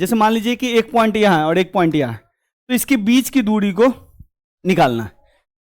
जैसे मान लीजिए कि एक पॉइंट यहाँ है और एक पॉइंट यहाँ है, तो इसके बीच की दूरी को निकालना है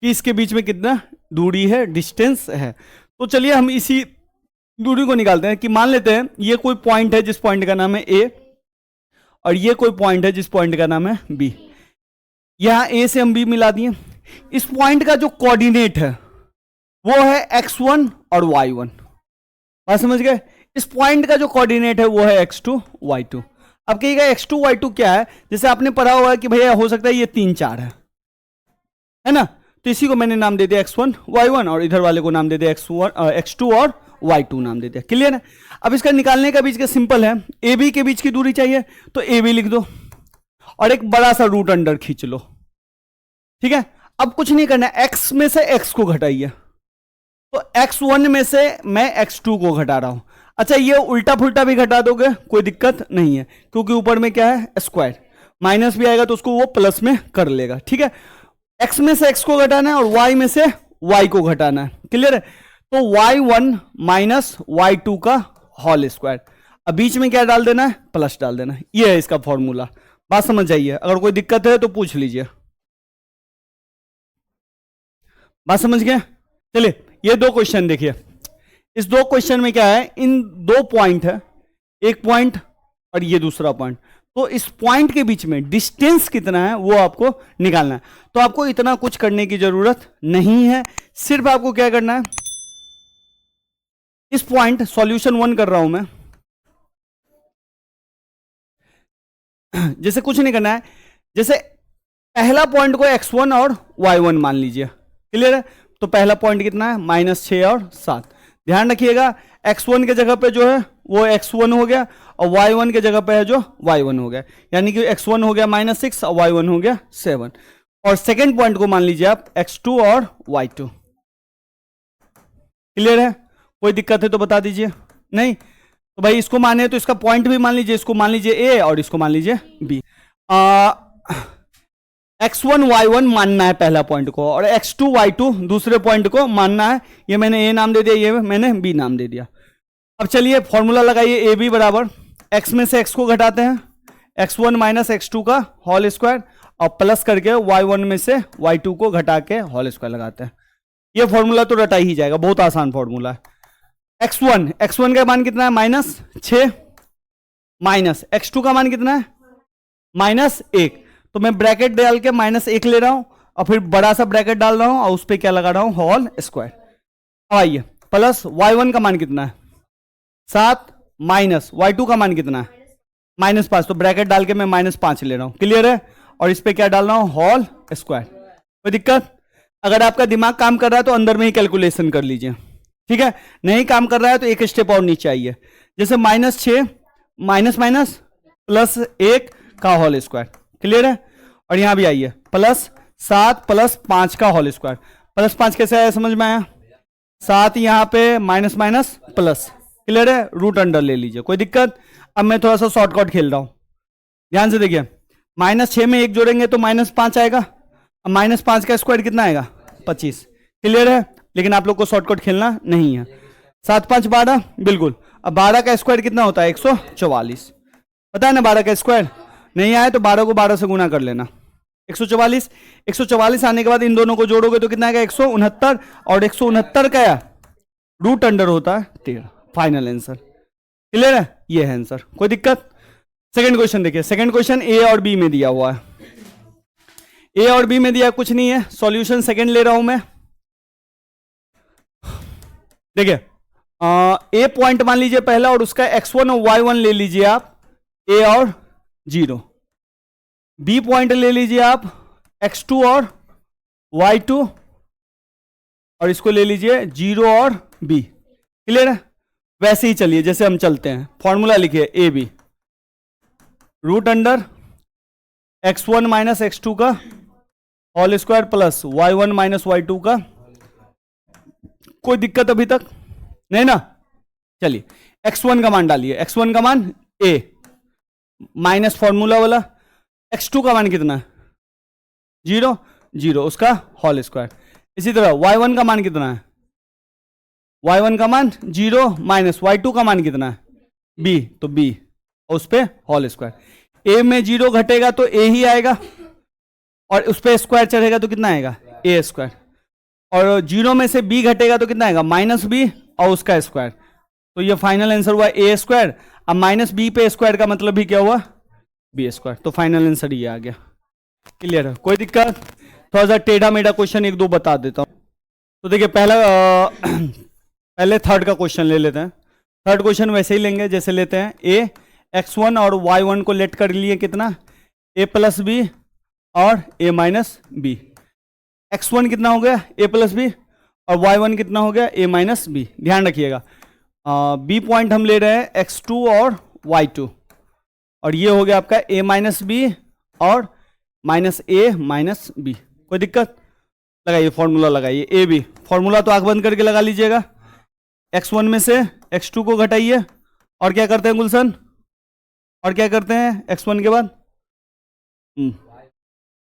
कि इसके बीच में कितना दूरी है, डिस्टेंस है। तो चलिए हम इसी दूरी को निकालते हैं कि मान लेते हैं ये कोई पॉइंट है जिस पॉइंट का नाम है ए, और ये कोई पॉइंट है जिस पॉइंट का नाम है बी। यहां ए से हम बी मिला दिए। इस पॉइंट का जो कोऑर्डिनेट है वो है x1 और y1। बात समझ गए? इस पॉइंट का जो कोऑर्डिनेट है वो है x2 y2। अब कहिएगा x2 y2 क्या है? जैसे आपने पढ़ा हुआ है कि भैया हो सकता है ये 3 4 है ना, तो इसी को मैंने नाम दे दिया x1 y1 और इधर वाले को नाम दे दिया x2 और y2 नाम दे दिया। क्लियर है? अब इसका निकालने का बीच का सिंपल है, ए बी के बीच की दूरी चाहिए तो ए बी लिख दो और एक बड़ा सा रूट अंडर खींच लो। ठीक है, अब कुछ नहीं करना, x में से x को घटाइए, तो x1 में से मैं x2 को घटा रहा हूं। अच्छा, ये उल्टा फुल्टा भी घटा दोगे कोई दिक्कत नहीं है, क्योंकि ऊपर में क्या है स्क्वायर, माइनस भी आएगा तो उसको वो प्लस में कर लेगा। ठीक है, x में से x को घटाना है और y में से y को घटाना है। क्लियर है? तो y1 माइनस y2 का होल स्क्वायर। अब बीच में क्या डाल देना है? प्लस डाल देना है। ये है इसका फॉर्मूला। बात समझ जाइए, अगर कोई दिक्कत है तो पूछ लीजिए। बात समझ गए? चलिए ये दो क्वेश्चन देखिए। इस दो क्वेश्चन में क्या है, इन दो पॉइंट है, एक पॉइंट और ये दूसरा पॉइंट, तो इस पॉइंट के बीच में डिस्टेंस कितना है वो आपको निकालना है। तो आपको इतना कुछ करने की जरूरत नहीं है, सिर्फ आपको क्या करना है, इस पॉइंट सॉल्यूशन 1 कर रहा हूं मैं, जैसे कुछ नहीं करना है, जैसे पहला पॉइंट को x1 और y1 मान लीजिए। क्लियर है? तो पहला पॉइंट कितना है, -6 और 7। ध्यान रखिएगा x1 के जगह पे जो है वो x1 हो गया और y1 के जगह पे है जो y1 हो गया, यानी कि x1 हो गया -6 और y1 हो गया 7। और सेकेंड पॉइंट को मान लीजिए आप x2 और y2। क्लियर है? कोई दिक्कत है तो बता दीजिए। नहीं तो भाई इसको माने तो इसका पॉइंट भी मान लीजिए, इसको मान लीजिए ए और इसको मान लीजिए बी। x1 y1 मानना है पहला पॉइंट को और x2 y2 दूसरे पॉइंट को मानना है। ये मैंने ए नाम दे दिया, ये मैंने बी नाम दे दिया। अब चलिए फॉर्मूला लगाइए, ए बी बराबर x में से x को घटाते हैं, x1 माइनस x2 का होल स्क्वायर और प्लस करके y1 में से y2 को घटा के होल स्क्वायर लगाते हैं। ये फॉर्मूला तो रटा ही जाएगा, बहुत आसान फॉर्मूला है। x1 का मान कितना है, -6, माइनस x2 का मान कितना है, -1। तो मैं ब्रैकेट डाल के -1 ले रहा हूं और फिर बड़ा सा ब्रैकेट डाल रहा हूं और उस पर क्या लगा रहा हूं, होल स्क्वायर। अब आइए प्लस y1 का मान कितना है, 7, माइनस y2 का मान कितना है, -5। तो ब्रैकेट डाल के मैं -5 ले रहा हूं। क्लियर है? और इस पर क्या डाल रहा हूं, होल स्क्वायर। कोई दिक्कत? अगर आपका दिमाग काम कर रहा है तो अंदर में ही कैलकुलेशन कर लीजिए। ठीक है, नहीं काम कर रहा है तो एक स्टेप और नीचे आइए, जैसे -6 माइनस माइनस +1 का होल स्क्वायर। क्लियर है? और यहां भी आइए +7 + 5 का होल स्क्वायर। +5 कैसे आया, समझ में आया? 7 यहां पे माइनस माइनस प्लस। क्लियर है? रूट अंडर ले लीजिए, कोई दिक्कत? अब मैं थोड़ा सा शॉर्टकट खेल रहा हूं, ध्यान से देखिए। -6 में 1 जोड़ेंगे तो -5 आएगा। अब -5 का स्क्वायर कितना आएगा, 25। क्लियर है? लेकिन आप लोग को शॉर्टकट खेलना नहीं है। 7 5 12, बिल्कुल। अब 12 का स्क्वायर कितना होता है, 144। पता है ना 12 का स्क्वायर? नहीं आया तो 12 को 12 से गुना कर लेना, 144। 144 आने के बाद इन दोनों को जोड़ोगे तो कितना आएगा, 169। और 169 का रूट अंडर होता है 13। Final answer. क्लियर है? ये है आंसर। कोई दिक्कत? सेकंड क्वेश्चन देखिए। सेकंड क्वेश्चन ए और बी में दिया हुआ है। ए और बी में दिया कुछ नहीं है, सॉल्यूशन सेकंड ले रहा हूं मैं। देखिए ए पॉइंट मान लीजिए पहला और उसका x1 और y1 ले लीजिए आप, a और 0। बी पॉइंट ले लीजिए आप x2 और y2 और इसको ले लीजिए 0 और b। क्लियर है? वैसे ही चलिए जैसे हम चलते हैं। फॉर्मूला लिखिए, a b root under x1 minus x2 का whole square plus y1 minus y2 का। कोई दिक्कत अभी तक नहीं ना? चलिए x1 का मान डालिए, x1 का मान a माइनस फॉर्मूला वाला, x2 का मान कितना है, 0 0 उसका होल स्क्वायर। इसी तरह y1 का मान कितना है, y1 का मान 0 माइनस y2 का मान कितना है b, तो b और उस पे होल स्क्वायर। ए में 0 घटेगा तो ए ही आएगा, और उस पर स्क्वायर चढ़ेगा तो कितना आएगा, ए स्क्वायर, और 0 में से बी घटेगा तो कितना आएगा, माइनस बी और उसका स्क्वायर। तो ये फाइनल आंसर हुआ ए स्क्वायर। अब माइनस बी पे स्क्वायर का मतलब भी क्या हुआ, बी स्क्वायर। तो फाइनल आंसर ये आ गया। क्लियर है, कोई दिक्कत? थोड़ा सा टेढ़ा मेढ़ा क्वेश्चन एक दो बता देता हूं। तो देखिए पहले थर्ड का क्वेश्चन ले लेते हैं। थर्ड क्वेश्चन वैसे ही लेंगे जैसे लेते हैं। ए x1 और y1 को लेट कर लिए कितना, a प्लस बी और a माइनस बी। x1 कितना हो गया, a प्लस बी, और y1 कितना हो गया, a माइनस बी। ध्यान रखिएगा बी पॉइंट हम ले रहे हैं x2 और y2, और ये हो गया आपका a माइनस बी और माइनस a माइनस बी। कोई दिक्कत? लगाइए फॉर्मूला, लगाइए ए बी। फॉर्मूला तो आंख बंद करके लगा लीजिएगा। x1 में से x2 को घटाइए, और क्या करते हैं गुलशन, और क्या करते हैं x1 के बाद,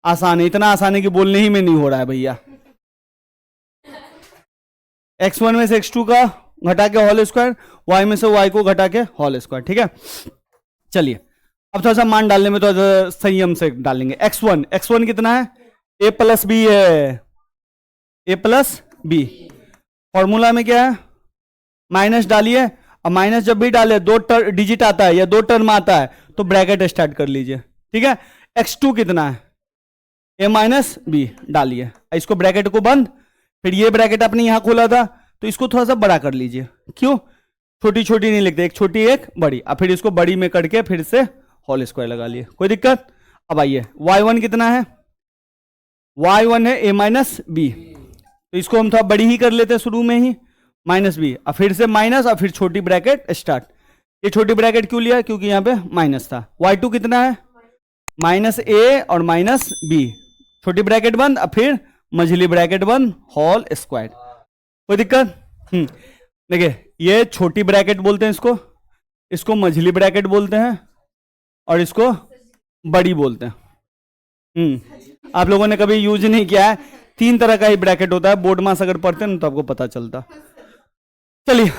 आसान है, इतना आसान है कि बोलने ही में नहीं हो रहा है भैया। x1 में से x2 का घटा के होल स्क्वायर, y में से y को घटा के होल स्क्वायर। ठीक है, चलिए अब थोड़ा सा मान डालने में थोड़ा सा संयम से डालेंगे। x1 कितना है, a प्लस बी है, a प्लस बी। फॉर्मूला में क्या है, माइनस डालिए, और माइनस जब भी डाले दो डिजिट आता है या दो टर्म आता है तो ब्रैकेट स्टार्ट कर लीजिए। ठीक है, x2 कितना है, a माइनस बी डालिए, इसको ब्रैकेट को बंद, फिर ये ब्रैकेट आपने यहां खोला था तो इसको थोड़ा सा बड़ा कर लीजिए। क्यों, छोटी छोटी नहीं लिखते, एक छोटी एक बड़ी, और फिर इसको बड़ी में करके फिर से होल स्क्वायर लगा लिए। कोई दिक्कत? अब आइए y1 कितना है, y1 है a माइनस बी, तो इसको हम थोड़ा बड़ी ही कर लेते हैं शुरू में ही, माइनस बी, और फिर से माइनस, और फिर छोटी ब्रैकेट स्टार्ट। ये छोटी ब्रैकेट क्यों लिया, क्योंकि यहां पे माइनस था। y2 कितना है, माइनस ए और माइनस बी, छोटी ब्रैकेट बंद, और फिर मझली ब्रैकेट बंद, होल स्क्वायर। कोई दिक्कत? देखिए ये छोटी ब्रैकेट बोलते हैं इसको मझली ब्रैकेट बोलते हैं, और इसको बड़ी बोलते हैं। आप लोगों ने कभी यूज नहीं किया है, 3 तरह का ही ब्रैकेट होता है, बोर्ड मास अगर पढ़ते हैं ना तो आपको पता चलता। चलिए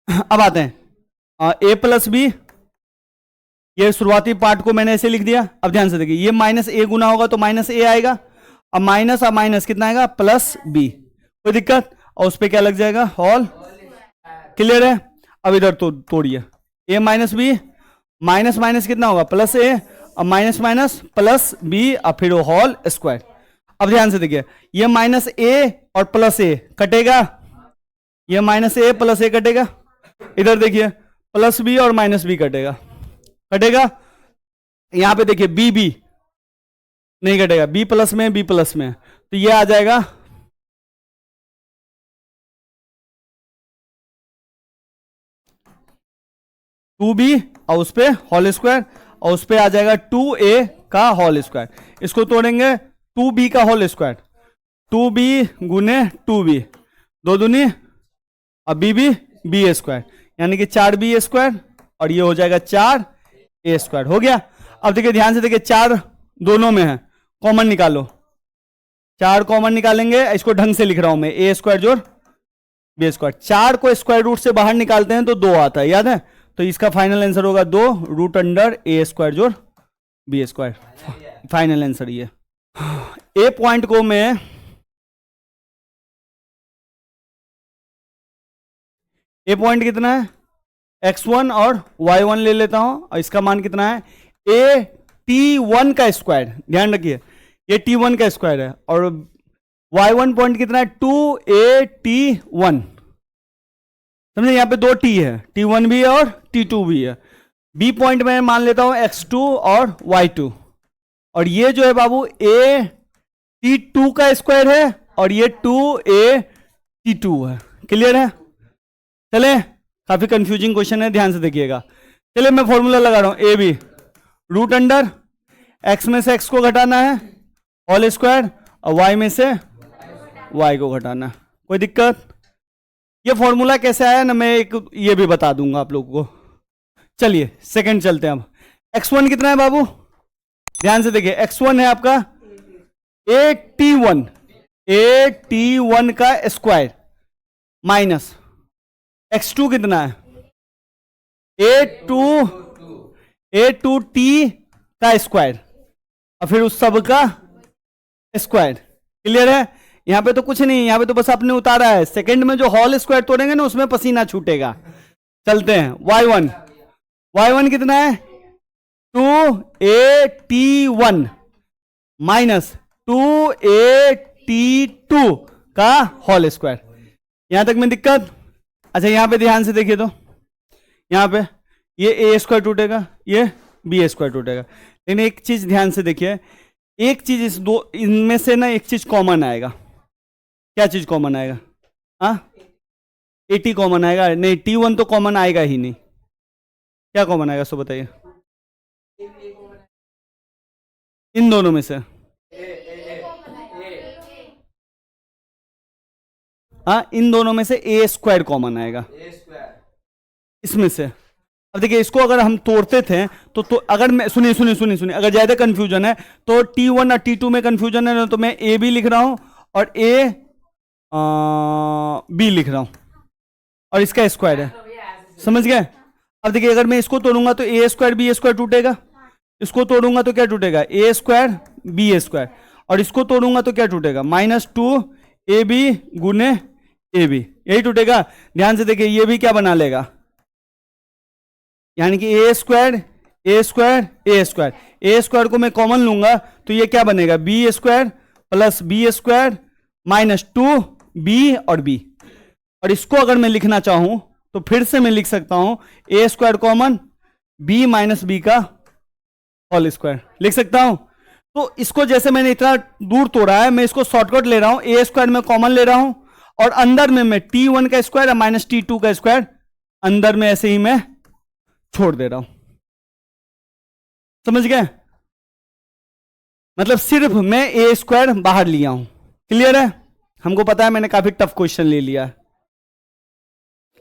अब आते हैं a प्लस बी। ये शुरुआती पार्ट को मैंने ऐसे लिख दिया। अब ध्यान से देखिए, ये माइनस ए गुना होगा तो माइनस ए आएगा, अब माइनस और माइनस कितना आएगा, प्लस बी। कोई दिक्कत? और उस पर क्या लग जाएगा, होल। क्लियर है? अब इधर तो तोड़िए, ए माइनस बी, माइनस माइनस कितना होगा, प्लस ए, और माइनस माइनस प्लस बी, और फिर होल स्क्वायर। अब ध्यान से देखिए, ये माइनस ए और प्लस ए कटेगा, ये माइनस ए प्लस ए कटेगा, इधर देखिए प्लस बी और माइनस बी कटेगा, यहां पे देखिए बी बी नहीं कटेगा, बी प्लस में बी प्लस में, तो ये आ जाएगा 2b और उस पे होल स्क्वायर, और उस पे आ जाएगा 2a का होल स्क्वायर। इसको तोड़ेंगे 2b का होल स्क्वायर, 2b गुने 2b, दो दूनी, अब b स्क्वायर, यानी कि 4b स्क्वायर, और ये हो जाएगा 4a स्क्वायर। हो गया। अब देखिए ध्यान से देखिए, 4 दोनों में है, कॉमन निकालो, 4 कॉमन निकालेंगे, इसको ढंग से लिख रहा हूं मैं, a स्क्वायर जोड़ b स्क्वायर। 4 को स्क्वायर रूट से बाहर निकालते हैं तो 2 आता है, याद है? तो इसका फाइनल आंसर होगा 2 रूट अंडर a स्क्वायर जोड़ b स्क्वायर। फाइनल आंसर ये। ए पॉइंट को मैं ए पॉइंट कितना है, x1 और y1 ले लेता हूं, और इसका मान कितना है, a t1 का स्क्वायर। ध्यान रखिए ये t1 का स्क्वायर है, और y1 पॉइंट कितना है, 2a t1। समझे, यहां पे 2 t है, t1 भी है और t2 भी है। b पॉइंट में मान लेता हूं x2 और y2, और ये जो है बाबू a t2 का स्क्वायर है, और ये 2a t2 है। क्लियर है? चले, काफी कंफ्यूजिंग क्वेश्चन है, ध्यान से देखिएगा। चलिए मैं फॉर्मूला लगा रहा हूं, a b root under x में से x को घटाना है होल स्क्वायर, और y में से y को घटाना है। कोई दिक्कत? ये फॉर्मूला कैसे आया ना, मैं एक ये भी बता दूंगा आप लोगों को। चलिए सेकंड चलते हैं। अब x1 कितना है बाबू, ध्यान से देखिए, x1 है आपका a t1 का स्क्वायर, माइनस x2 कितना है, A2 t का स्क्वायर और फिर उस सब का स्क्वायर। क्लियर है? यहां पे तो कुछ नहीं, यहां पे तो बस आपने उतारा है। सेकंड में जो होल स्क्वायर तोड़ेंगे ना उसमें पसीना छूटेगा। चलते हैं y1 कितना है 2at1 माइनस 2at2 का होल स्क्वायर। यहां तक में दिक्कत? अच्छा यहां पे ध्यान से देखिए तो यहां पे ये ए स्क्वायर टूटेगा, ये बी स्क्वायर टूटेगा। लेकिन एक चीज ध्यान से देखिए, एक चीज इस दो इनमें से ना एक चीज कॉमन आएगा। क्या चीज कॉमन आएगा? हाँ 80 कॉमन आएगा? नहीं T1 तो कॉमन आएगा ही नहीं। क्या कॉमन आएगा सो बताइए इन दोनों में से? हाँ इन दोनों में से ए स्क्वायर कॉमन आएगा इसमें से। अब देखिए इसको अगर हम तोड़ते थे तो अगर मैं सुनिए अगर ज्यादा कंफ्यूजन है तो T1 और T2 में कंफ्यूजन है ना, तो मैं ए बी लिख रहा हूं और ए बी लिख रहा हूं और इसका स्क्वायर है। समझ गए? अब देखिए अगर मैं इसको तोड़ूंगा तो ए स्क्वायर बी स्क्वायर टूटेगा, इसको तोड़ूंगा तो क्या टूटेगा ए स्क्वायर बी स्क्वायर, और इसको तोड़ूंगा तो क्या टूटेगा -2 ए बी गुने ए बी, यही टूटेगा। ध्यान से देखिए ये भी क्या बना लेगा, यानी कि ए स्क्वायर को मैं कॉमन लूंगा तो ये क्या बनेगा b square plus b square -2 b और बी। और इसको अगर मैं लिखना चाहूं तो फिर से मैं लिख सकता हूं a square common b minus b का होल स्क्वायर लिख सकता हूं। तो इसको जैसे मैंने इतना दूर तोड़ा है, मैं इसको शॉर्टकट ले रहा हूं, ए स्क्वायर में कॉमन ले रहा हूं और अंदर में मैं T1 का स्क्वायर और -T2 का स्क्वायर अंदर में ऐसे ही मैं छोड़ दे रहा हूं। समझ गए? मतलब सिर्फ मैं ए स्क्वायर बाहर लिया हूं। क्लियर है? हमको पता है मैंने काफी टफ क्वेश्चन ले लिया है,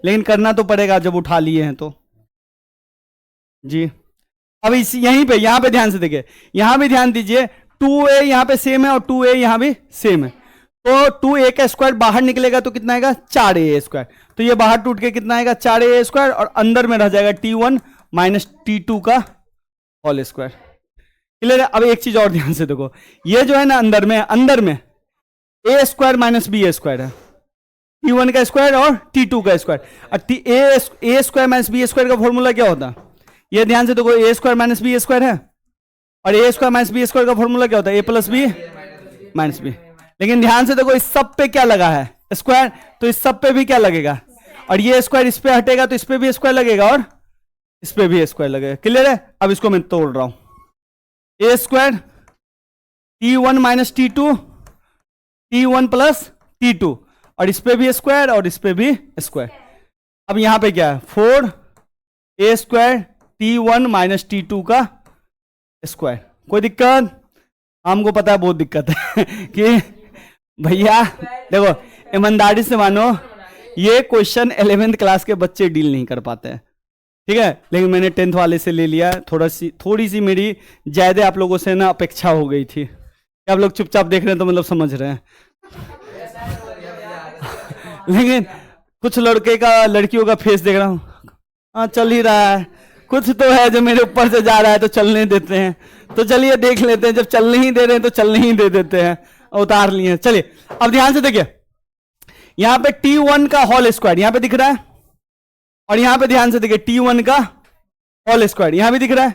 लेकिन करना तो पड़ेगा जब उठा लिए हैं तो जी। अब इस यहीं पे यहां पे ध्यान से देखिए, यहां भी ध्यान दीजिए 2a यहां पे सेम है और 2a यहां भी सेम है, तो 2a का स्क्वायर बाहर निकलेगा तो कितना आएगा 4a स्क्वायर। तो ये बाहर टूट के कितना आएगा 4a स्क्वायर और अंदर में रह जाएगा T1 -T2 का होल स्क्वायर। क्लियर है? अब एक चीज और ध्यान से देखो, ये जो है ना अंदर में a square minus b square है, T1 का स्क्वायर और T2 का स्क्वायर। और a square minus b square का फॉर्मूला क्या होता है? ये ध्यान से देखो a square minus b square है और a square minus b square का फॉर्मूला क्या होता है? a plus b minus b. लेकिन ध्यान से देखो इस सब पे क्या लगा है स्क्वायर, तो इस सब पे भी क्या लगेगा, और ये स्क्वायर इस पे हटेगा तो इस पे भी स्क्वायर लगेगा और इस पे भी स्क्वायर लगेगा। क्लियर है? अब इसको मैं तोड़ रहा हूं, a square T1 minus T2 T1 plus T2 और इस पे भी स्क्वायर और इस पे भी स्क्वायर। अब यहां पे क्या है 4a square T1 minus T2 का स्क्वायर। कोई दिक्कत? हमको पता है बहुत दिक्कत है कि भैया देखो ईमानदारी से मानो ये क्वेश्चन 11th क्लास के बच्चे डील नहीं कर पाते हैं, ठीक है, लेकिन मैंने 10th वाले से ले लिया। थोड़ी सी मेरी ज्यादा आप लोगों से ना अपेक्षा हो गई थी। आप लोग चुपचाप देख रहे हैं तो मतलब समझ रहे हैं लेकिन कुछ लड़कियों का फेस देख रहा हूं, हाँ चल ही रहा है, कुछ तो है जो मेरे ऊपर से जा रहा है तो चलने देते हैं, तो चलिए देख लेते हैं, जब चलने ही दे रहे हैं तो चलने ही दे देते हैं, उतार लिए। चलिए अब ध्यान से देखिए, यहां पे T1 का होल स्क्वायर यहां पे दिख रहा है और यहां पे ध्यान से देखिए T1 का होल स्क्वायर यहां भी दिख रहा है,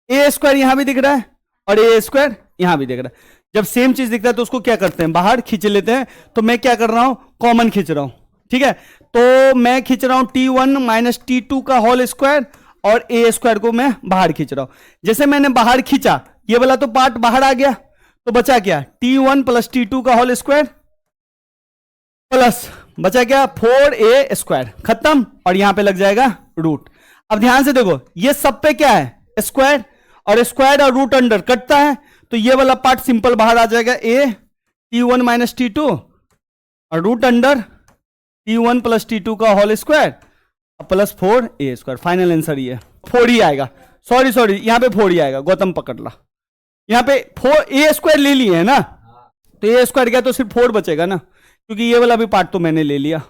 a स्क्वायर यहां भी दिख रहा है और a स्क्वायर यहां भी दिख रहा है। जब सेम चीज दिखता है तो उसको क्या करते हैं बाहर खींच लेते हैं, तो मैं क्या कर रहा हूं कॉमन खींच रहा हूं, ठीक है। तो मैं खींच रहा हूं T1 माइनस T2 का होल स्क्वायर और a स्क्वायर को मैं बाहर खींच रहा हूं। जैसे मैंने बाहर खींचा ये वाला तो पार्ट बाहर आ गया, तो बचा क्या T1 प्लस T2 का होल स्क्वायर प्लस बचा क्या 4a स्क्वायर, खत्म, और यहां पे लग जाएगा रूट। अब ध्यान से देखो ये सब पे क्या है स्क्वायर, और स्क्वायर और रूट अंडर कटता है, तो ये वाला पार्ट सिंपल बाहर आ जाएगा a T1 माइनस T2 और root under T1 plus T2 का whole square plus 4a square. Final answer ये 4 ही आएगा, सॉरी यहां पे 4 ही आएगा, गौतम पकड़ ला, यहां पे 4a स्क्वायर ले लिए है ना, तो a स्क्वायर गया तो सिर्फ 4 बचेगा ना, क्योंकि ये वाला भी पार्ट तो मैंने ले लिया।